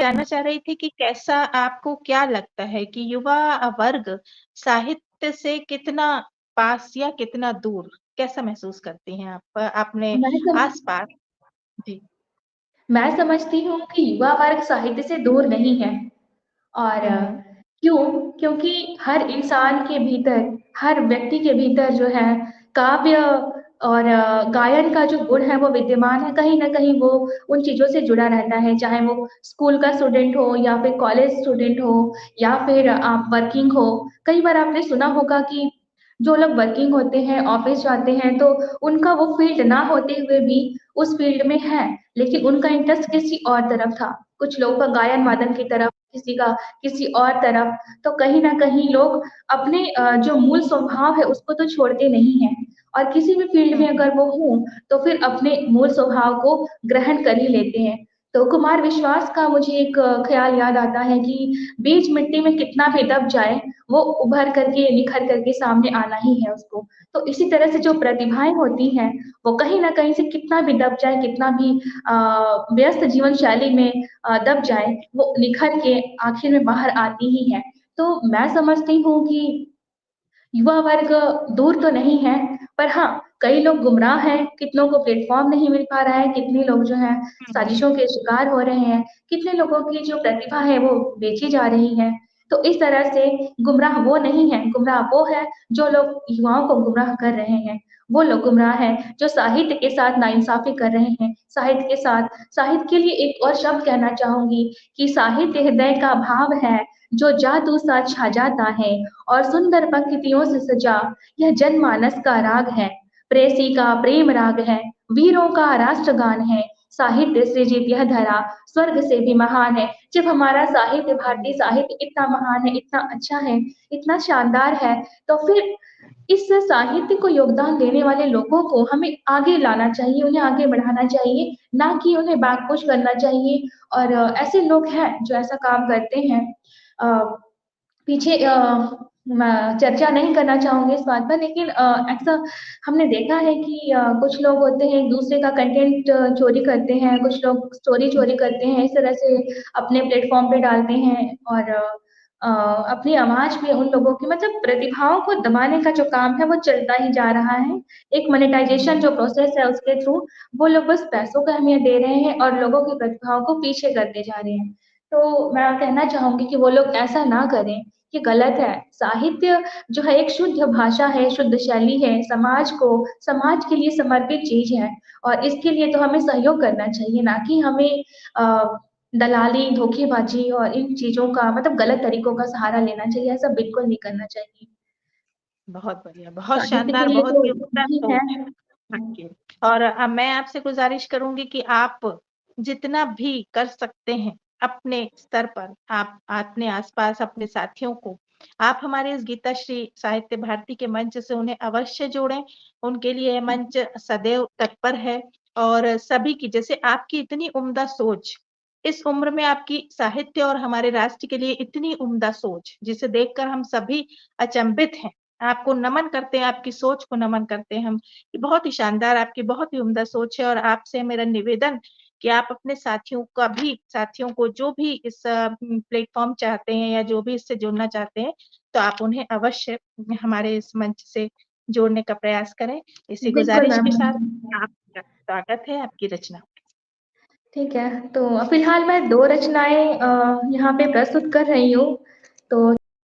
जानना चाह रही थी कि कैसा आपको क्या लगता है कि युवा वर्ग साहित्य से कितना पास या कितना दूर, कैसा महसूस करती हैं आप अपने मैं सम आस-पास? जी। मैं समझती हूँ कि युवा वर्ग साहित्य से दूर नहीं है और हुँ, हुँ। क्यों? क्योंकि हर इंसान के भीतर, हर व्यक्ति के भीतर जो है काव्य और गायन का जो गुण है वो विद्यमान है, कहीं न कहीं वो उन चीज़ों से जुड़ा रहता है, चाहे वो स्कूल का स्टूडेंट हो या फिर कॉलेज स्टूडेंट हो या फिर आप वर्किंग हो। कई बार आपने सुना होगा कि जो लोग वर्किंग होते हैं, ऑफ़िस जाते हैं, तो उनका वो फ़ील्ड ना होते हुए भी उस फ़ील्ड में है, लेकिन उनका इंटरेस्ट किसी और तरफ था। कुछ लोगों का हुँ, गायन-वादन की तरफ, किसी का किसी और तरफ, तो कहीं न कहीं लोग अपने जो मूल स्वभाव है उसको तो छोड़ते नहीं हैं और किसी भी फ़ील्ड हुँ, में हुँ। अगर वो हों, तो फिर अपने मूल स्वभाव को ग्रहण कर ही लेते हैं। तो कुमार विश्वास का मुझे एक ख़्याल याद आता है कि बीज मिट्टी में कितना भी दब जाए, वो उभर कर के, निखर कर के सामने आना ही है उसको। तो इसी तरह से जो जी। प्रतिभाएँ होती हैं, वो कहीं न कहीं से कितना भी दब जाए, कितना भी व्यस्त जीवन शैली में दब जाए, वो निखर के आखिर में बाहर आती ही हैं। तो मैं समझती हूँ कि युवा वर्ग दूर तो नहीं है, पर हाँ, कई लोग गुमराह हैं, कितनों को प्लेटफ़ॉर्म नहीं मिल पा रहा है, कितने लोग जो हैं हुँ, हुँ। साज़िशों के शिकार हो रहे हैं, कितने लोगों की जो प्रतिभा है वो बेची जा रही है। तो इस तरह से गुमराह वो नहीं है, गुमराह वो है जो लोग युवाओं को गुमराह कर रहे हैं। वो लोग गुमराह हैं जो साहित्य के साथ नाइंसाफ़ी कर रहे हैं, साहित्य के लिए एक और शब्द कहना चाहूँगी कि साहित्य हृदय का भाव है, जो जादू सा छा जाता है और सुंदर पंक्तियों से सजा यह जनमानस का राग है, प्रेयसी का प्रेम राग है, वीरों का राष्ट्रगान है, साहित्य सृजित यह धरा स्वर्ग से भी महान है। जब हमारा साहित्य, भारतीय साहित्य इतना महान है, इतना अच्छा है, इतना शानदार है, तो फिर इस साहित्य को योगदान देने वाले लोगों को हमें आगे लाना चाहिए, उन्हें आगे बढ़ाना चाहिए, ना कि उन्हें बैकपुश करना चाहिए और ऐसे लोग हैं जो ऐसा काम करते हैं। अ, पीछे मैं चर्चा नहीं करना चाहूँगी इस बात पर लेकिन ऐसा हमने देखा है कि कुछ लोग होते हैं एक-दूसरे का कंटेंट चोरी करते हैं, कुछ लोग स्टोरी चोरी करते हैं, इस तरह से अपने प्लेटफ़ॉर्म पे डालते हैं और अपनी आवाज़ पे उन लोगों की मतलब प्रतिभाओं को दबाने का जो काम है वो चलता ही जा रहा है। एक मोनेटाइज़ेशन जो प्रोसेस है उसके थ्रू वो लोग बस पैसों को अहमियत दे रहे हैं और लोगों की प्रतिभाओं को पीछे करते जा रहे हैं। तो मैं कहना चाहूँगी कि वो लोग ऐसा ना करें, ये गलत है। साहित्य जो है एक शुद्ध भाषा है, शुद्ध शैली है, समाज के लिए समर्पित चीज़ है और इसके लिए तो हमें सहयोग करना चाहिए, ना कि हमें दलाली, धोखेबाज़ी और इन चीज़ों का मतलब गलत तरीकों का सहारा लेना चाहिए, ऐसा बिल्कुल नहीं करना चाहिए। बहुत बढ़िया, बहुत साहित्य के शानदार, लिए बहुत तो ही उम्दा यही है। सोच आपकी। और मैं आपसे गुज़ारिश करूँगी कि आप जितना भी कर सकते हैं अपने स्तर पर, आप अपने आस-पास अपने साथियों को, आप हमारे इस गीताश्री साहित्य भारती के मंच से उन्हें अवश्य जोड़ें। उनके लिए ये मंच सदैव तत्पर है और सभी की जैसे आपकी इतनी उम्दा सोच, इस उम्र में आपकी साहित्य और हमारे राष्ट्र के लिए इतनी उम्दा सोच, जिसे देखकर हम सभी अचंभित हैं। आपको नमन करते हैं, आपकी सोच को नमन करते हैं हम। ये बहुत ही शानदार, आपकी बहुत ही उम्दा सोच है और आपसे मेरा निवेदन कि आप अपने साथियों को जो भी इस प्लेटफ़ॉर्म चाहते हैं या जो भी इससे जुड़ना चाहते हैं, तो आप उन्हें अवश्य हमारे इस मंच से जोड़ने का प्रयास करें। इसी बिल्कुल गुज़ारिश मैम। के साथ आपका स्वागत है आपकी रचना। ठीक है, तो फिलहाल मैं 2 रचनाएँ यहाँ पे प्रस्तुत कर रही हूँ, तो